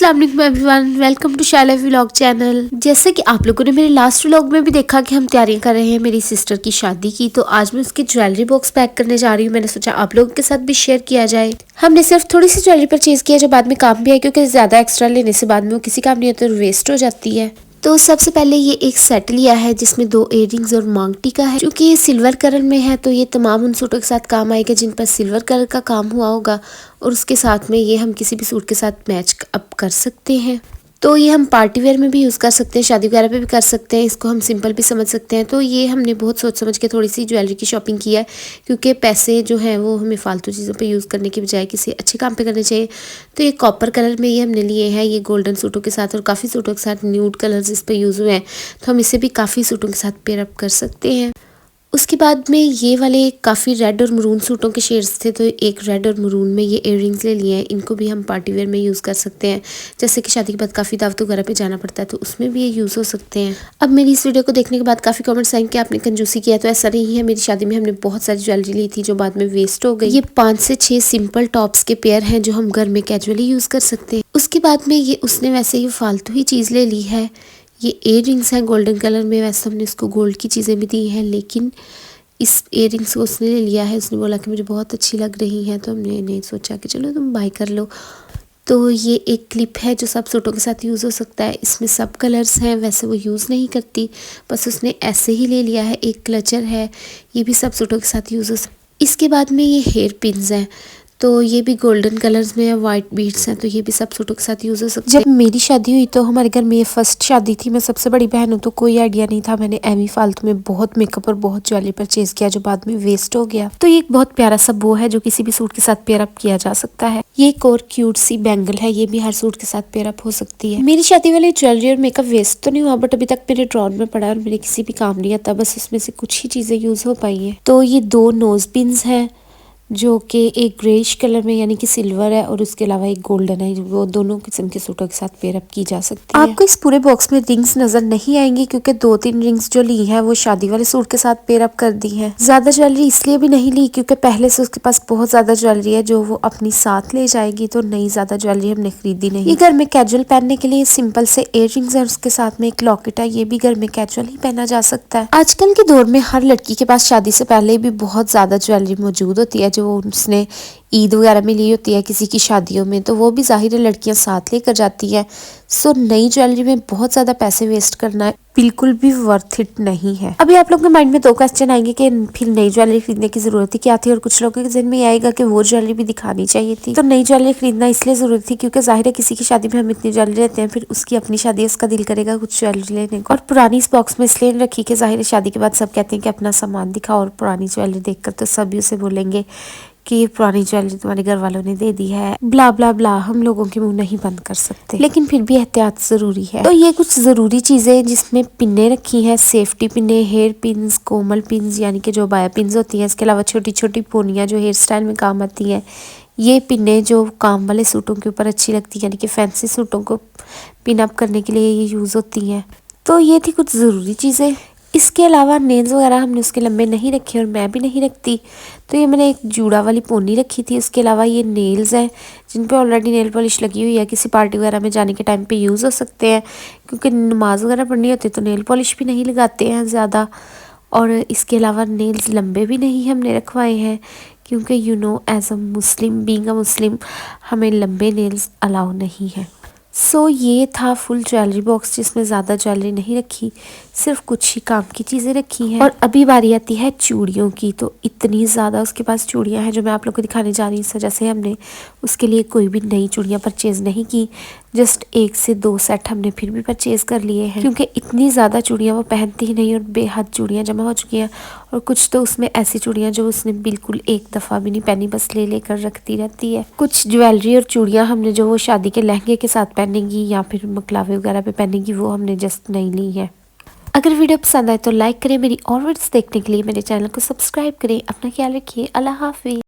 अस्सलाम वालेकुम everyone, welcome to शाला व्लॉग चैनल। जैसे कि आप लोगों ने मेरे लास्ट व्लॉग में भी देखा कि हम तैयारियां कर रहे हैं मेरी सिस्टर की शादी की, तो आज मैं उसकी ज्वेलरी बॉक्स पैक करने जा रही हूँ। मैंने सोचा आप लोगों के साथ भी शेयर किया जाए। हमने सिर्फ थोड़ी सी ज्वेलरी परचेज किया जो बाद में काम भी आई, क्योंकि ज्यादा एक्स्ट्रा लेने से बाद में वो किसी काम नहीं होता, वेस्ट हो जाती है। तो सबसे पहले ये एक सेट लिया है जिसमें 2 इयररिंग्स और मांग टीका है। क्योंकि ये सिल्वर कलर में है तो ये तमाम उन सूटों के साथ काम आएगा जिन पर सिल्वर कलर का काम हुआ होगा, और उसके साथ में ये हम किसी भी सूट के साथ मैच अप कर सकते हैं। तो ये हम पार्टी वेयर में भी यूज़ कर सकते हैं, शादी वगैरह पे भी कर सकते हैं, इसको हम सिंपल भी समझ सकते हैं। तो ये हमने बहुत सोच समझ के थोड़ी सी ज्वेलरी की शॉपिंग की है, क्योंकि पैसे जो हैं वो हमें फालतू चीज़ों पे यूज़ करने की बजाय किसी अच्छे काम पे करने चाहिए। तो ये कॉपर कलर में ये हमने लिए हैं, ये गोल्डन सूटों के साथ और काफ़ी सूटों के साथ न्यूड कलर्स इस पर यूज़ हुए हैं, तो हम इसे भी काफ़ी सूटों के साथ पेयर अप कर सकते हैं। उसके बाद में ये वाले काफ़ी रेड और मरून सूटों के शेड्स थे, तो एक रेड और मरून में ये इयररिंग्स ले लिए हैं। इनको भी हम पार्टी वेयर में यूज़ कर सकते हैं, जैसे कि शादी के बाद काफ़ी दावतों वगैरह पे जाना पड़ता है, तो उसमें भी ये यूज़ हो सकते हैं। अब मेरी इस वीडियो को देखने के बाद काफ़ी कमेंट्स आए कि आपने कंजूसी किया, तो ऐसा नहीं है। मेरी शादी में हमने बहुत सारी ज्वेलरी ली थी जो बाद में वेस्ट हो गई। ये 5 से 6 सिंपल टॉप्स के पेयर हैं जो हम घर में कैजुअली यूज़ कर सकते हैं। उसके बाद में ये उसने वैसे ही फालतू ही चीज़ ले ली है। ये इयररिंग्स हैं गोल्डन कलर में, वैसे हमने उसको गोल्ड की चीज़ें भी दी हैं, लेकिन इस इयररिंग्स को उसने ले लिया है। उसने बोला कि मुझे बहुत अच्छी लग रही है, तो हमने नहीं सोचा कि चलो तुम बाय कर लो। तो ये एक क्लिप है जो सब सूटों के साथ यूज़ हो सकता है। इसमें सब कलर्स हैं, वैसे वो यूज़ नहीं करती, बस उसने ऐसे ही ले लिया है। एक क्लचर है, ये भी सब सूटों के साथ यूज़ हो सकता है। इसके बाद में ये हेयर पिन्स हैं, तो ये भी गोल्डन कलर्स में है, वाइट बीड्स हैं, तो ये भी सब सूटों के साथ यूज़ हो सकते हैं। जब मेरी शादी हुई तो हमारे घर में ये फर्स्ट शादी थी, मैं सबसे बड़ी बहन हूँ, तो कोई आइडिया नहीं था। मैंने एमी फालतू में बहुत मेकअप और बहुत ज्वेलरी परचेज किया जो बाद में वेस्ट हो गया। तो ये एक बहुत प्यारा सा बो है जो किसी भी सूट के साथ पेयर अप किया जा सकता है। ये एक और क्यूट सी बैंगल है, ये भी हर सूट के साथ पेयर अप हो सकती है। मेरी शादी वाली ज्वेलरी और मेकअप वेस्ट तो नहीं हुआ, बट अभी तक मेरे ड्रॉर में पड़ा है और मेरे किसी भी काम नहीं आता, बस उसमें से कुछ ही चीज़ें यूज़ हो पाई हैं। तो ये 2 नोज पिन्स हैं जो कि एक ग्रेइश कलर में यानी कि सिल्वर है, और उसके अलावा एक गोल्डन है, वो दोनों किस्म के सूटों के साथ पेयर अप की जा सकती है। आपको इस पूरे बॉक्स में रिंग्स नजर नहीं आएंगी, क्योंकि 2-3 रिंग्स जो ली हैं वो शादी वाले सूट के साथ पेयर अप कर दी हैं। ज्यादा ज्वेलरी इसलिए भी नहीं ली क्योंकि पहले से उसके पास बहुत ज्यादा ज्वेलरी है जो वो अपनी साथ ले जाएगी, तो नई ज्यादा ज्वेलरी हमने खरीदी नहीं। ये घर में कैजुअल पहनने के लिए सिंपल से इयररिंग्स है, उसके साथ में एक लॉकेट है, ये भी घर में कैजुअल ही पहना जा सकता है। आजकल के दौर में हर लड़की के पास शादी से पहले भी बहुत ज्यादा ज्वेलरी मौजूद होती है जो उसने ईद वगैरह में ली होती है किसी की शादियों में, तो वो भी जाहिर है लड़कियां साथ लेकर जाती है। सो नई ज्वेलरी में बहुत ज़्यादा पैसे वेस्ट करना बिल्कुल भी वर्थ इट नहीं है। अभी आप लोगों के माइंड में 2 क्वेश्चन आएंगे कि फिर नई ज्वेलरी खरीदने की जरूरत ही क्या थी, और कुछ लोगों के जहन में आएगा कि वो ज्वेलरी भी दिखानी चाहिए थी। तो नई ज्वेलरी खरीदना इसलिए जरूरी थी क्योंकि जाहिर है किसी की शादी में हम इतनी ज्वेलरी लेते हैं, फिर उसकी अपनी शादी है, उसका दिल करेगा कुछ ज्वेलरी लेने को। और पुरानी इस बॉक्स में इसलिए रखी कि जाहिर है शादी के बाद सब कहते हैं कि अपना सामान दिखाओ, और पुरानी ज्वेलरी देखकर तो सभी उसे बोलेंगे कि ये पुरानी ज्वेलरी तुम्हारे घर वालों ने दे दी है, ब्ला ब्ला ब्ला। हम लोगों के मुंह नहीं बंद कर सकते, लेकिन फिर भी एहतियात जरूरी है। तो ये कुछ जरूरी चीजें जिसमें पिने रखी हैं, सेफ्टी पिने, हेयर पिन्स, कोमल पिन्स यानी कि जो बाया पिन्स होती हैं, इसके अलावा छोटी छोटी पोनियाँ जो हेयर स्टाइल में काम आती हैं, ये पिने जो काम वाले सूटों के ऊपर अच्छी लगती है, यानी कि फैंसी सूटों को पिन अप करने के लिए ये यूज होती हैं। तो ये थी कुछ ज़रूरी चीज़ें। इसके अलावा नेल्स वगैरह हमने उसके लंबे नहीं रखे और मैं भी नहीं रखती, तो ये मैंने एक जूड़ा वाली पोनी रखी थी। उसके अलावा ये नेल्स हैं जिन पे ऑलरेडी नेल पॉलिश लगी हुई है, किसी पार्टी वगैरह में जाने के टाइम पे यूज़ हो सकते हैं, क्योंकि नमाज वगैरह पढ़नी होती है तो नेल पॉलिश भी नहीं लगाते हैं ज़्यादा। और इसके अलावा नेल्स लंबे भी नहीं हमने रखवाए हैं, क्योंकि you know as a Muslim, being a Muslim, हमें लंबे नेल्स अलाउ नहीं है। सो ये था फुल ज्वेलरी बॉक्स जिसमें ज़्यादा ज्वेलरी नहीं रखी, सिर्फ कुछ ही काम की चीज़ें रखी हैं। और अभी बारी आती है चूड़ियों की। तो इतनी ज़्यादा उसके पास चूड़ियां हैं जो मैं आप लोग को दिखाने जा रही हूँ। इस वजह से हमने उसके लिए कोई भी नई चूड़ियाँ परचेज़ नहीं की, जस्ट 1 से 2 सेट हमने फिर भी परचेज़ कर लिए हैं, क्योंकि इतनी ज़्यादा चूड़ियाँ वो पहनती ही नहीं और बेहद चूड़ियाँ जमा हो चुकी हैं। और कुछ तो उसमें ऐसी चूड़ियाँ जो उसने बिल्कुल एक दफ़ा भी नहीं पहनी, बस ले लेकर रखती रहती है। कुछ ज्वेलरी और चूड़ियाँ हमने जो वो शादी के लहंगे के साथ पहनेंगी या फिर मकलावे वगैरह पे पहनेंगी, वो हमने जस्ट नहीं ली है। अगर वीडियो पसंद आए तो लाइक करें, मेरी और वीडियोस देखने के लिए मेरे चैनल को सब्सक्राइब करें। अपना ख्याल रखिए, अल्लाह हाफिज़।